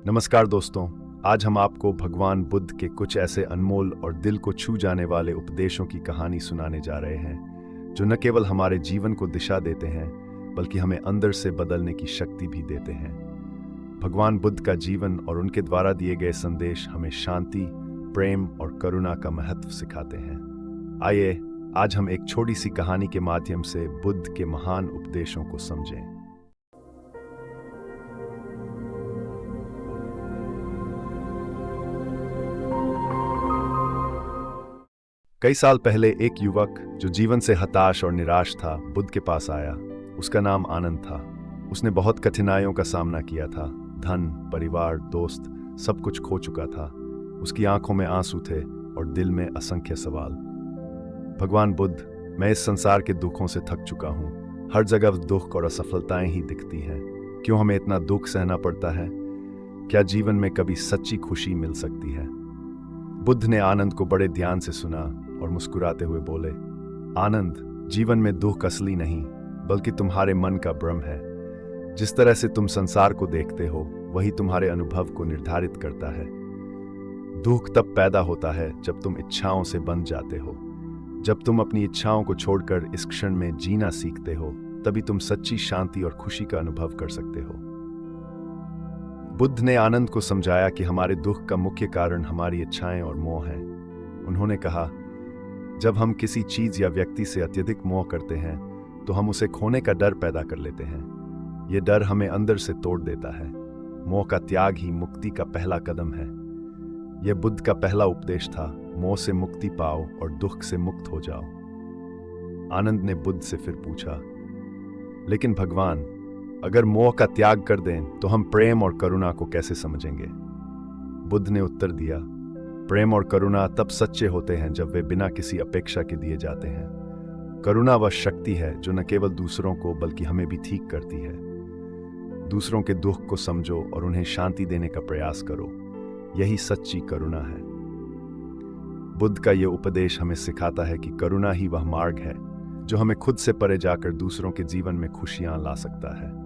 नमस्कार दोस्तों, आज हम आपको भगवान बुद्ध के कुछ ऐसे अनमोल और दिल को छू जाने वाले उपदेशों की कहानी सुनाने जा रहे हैं, जो न केवल हमारे जीवन को दिशा देते हैं, बल्कि हमें अंदर से बदलने की शक्ति भी देते हैं। भगवान बुद्ध का जीवन और उनके द्वारा दिए गए संदेश हमें शांति, प्रेम और करुणा का महत्व सिखाते हैं। आइए, आज हम एक छोटी सी कहानी के माध्यम से बुद्ध के महान उपदेशों को समझें। कई साल पहले एक युवक जो जीवन से हताश और निराश था, बुद्ध के पास आया। उसका नाम आनंद था। उसने बहुत कठिनाइयों का सामना किया था। धन, परिवार, दोस्त, सब कुछ खो चुका था। उसकी आंखों में आंसू थे और दिल में असंख्य सवाल। भगवान बुद्ध, मैं इस संसार के दुखों से थक चुका हूँ। हर जगह दुख और असफलताएं ही दिखती हैं। क्यों हमें इतना दुख सहना पड़ता है? क्या जीवन में कभी सच्ची खुशी मिल सकती है? बुद्ध ने आनंद को बड़े ध्यान से सुना और मुस्कुराते हुए बोले, आनंद, जीवन में दुख असली नहीं, बल्कि तुम्हारे मन का भ्रम है। जिस तरह से तुम संसार को देखते हो, वही तुम्हारे अनुभव को निर्धारित करता है। दुख तब पैदा होता है जब तुम इच्छाओं से बंध जाते हो। जब तुम अपनी इच्छाओं को छोड़कर इस क्षण में जीना सीखते हो, तभी तुम सच्ची शांति और खुशी का अनुभव कर सकते हो। बुद्ध ने आनंद को समझाया कि हमारे दुख का मुख्य कारण हमारी इच्छाएं और मोह हैं। उन्होंने कहा, जब हम किसी चीज या व्यक्ति से अत्यधिक मोह करते हैं, तो हम उसे खोने का डर पैदा कर लेते हैं। ये डर हमें अंदर से तोड़ देता है। मोह का त्याग ही मुक्ति का पहला कदम है। यह बुद्ध का पहला उपदेश था, मोह से मुक्ति पाओ और दुख से मुक्त हो जाओ। आनंद ने बुद्ध से फिर पूछा, लेकिन भगवान, अगर मोह का त्याग कर दें तो हम प्रेम और करुणा को कैसे समझेंगे? बुद्ध ने उत्तर दिया, प्रेम और करुणा तब सच्चे होते हैं जब वे बिना किसी अपेक्षा के दिए जाते हैं। करुणा वह शक्ति है जो न केवल दूसरों को बल्कि हमें भी ठीक करती है। दूसरों के दुख को समझो और उन्हें शांति देने का प्रयास करो। यही सच्ची करुणा है। बुद्ध का यह उपदेश हमें सिखाता है कि करुणा ही वह मार्ग है जो हमें खुद से परे जाकर दूसरों के जीवन में खुशियां ला सकता है।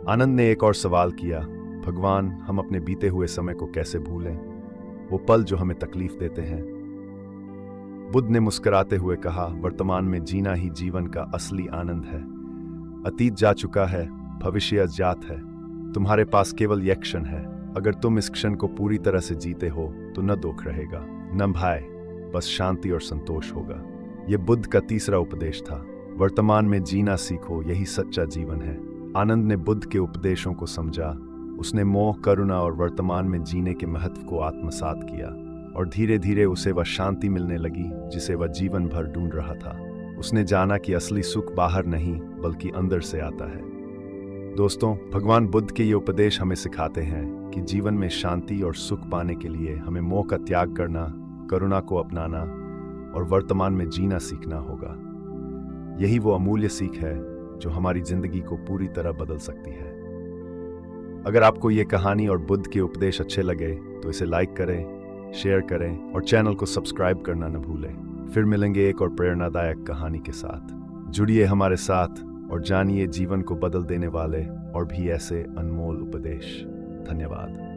आनंद ने एक और सवाल किया, भगवान, हम अपने बीते हुए समय को कैसे भूलें, वो पल जो हमें तकलीफ देते हैं? बुद्ध ने मुस्कुराते हुए कहा, वर्तमान में जीना ही जीवन का असली आनंद है। अतीत जा चुका है, भविष्य अज्ञात है। तुम्हारे पास केवल यह क्षण है। अगर तुम इस क्षण को पूरी तरह से जीते हो तो न दुख रहेगा, न भय, बस शांति और संतोष होगा। यह बुद्ध का तीसरा उपदेश था, वर्तमान में जीना सीखो, यही सच्चा जीवन है। आनंद ने बुद्ध के उपदेशों को समझा। उसने मोह, करुणा और वर्तमान में जीने के महत्व को आत्मसात किया और धीरे धीरे उसे वह शांति मिलने लगी जिसे वह जीवन भर ढूंढ रहा था। उसने जाना कि असली सुख बाहर नहीं बल्कि अंदर से आता है। दोस्तों, भगवान बुद्ध के ये उपदेश हमें सिखाते हैं कि जीवन में शांति और सुख पाने के लिए हमें मोह का त्याग करना, करुणा को अपनाना और वर्तमान में जीना सीखना होगा। यही वो अमूल्य सीख है जो हमारी जिंदगी को पूरी तरह बदल सकती है। अगर आपको ये कहानी और बुद्ध के उपदेश अच्छे लगे तो इसे लाइक करें, शेयर करें और चैनल को सब्सक्राइब करना न भूलें। फिर मिलेंगे एक और प्रेरणादायक कहानी के साथ। जुड़िए हमारे साथ और जानिए जीवन को बदल देने वाले और भी ऐसे अनमोल उपदेश। धन्यवाद।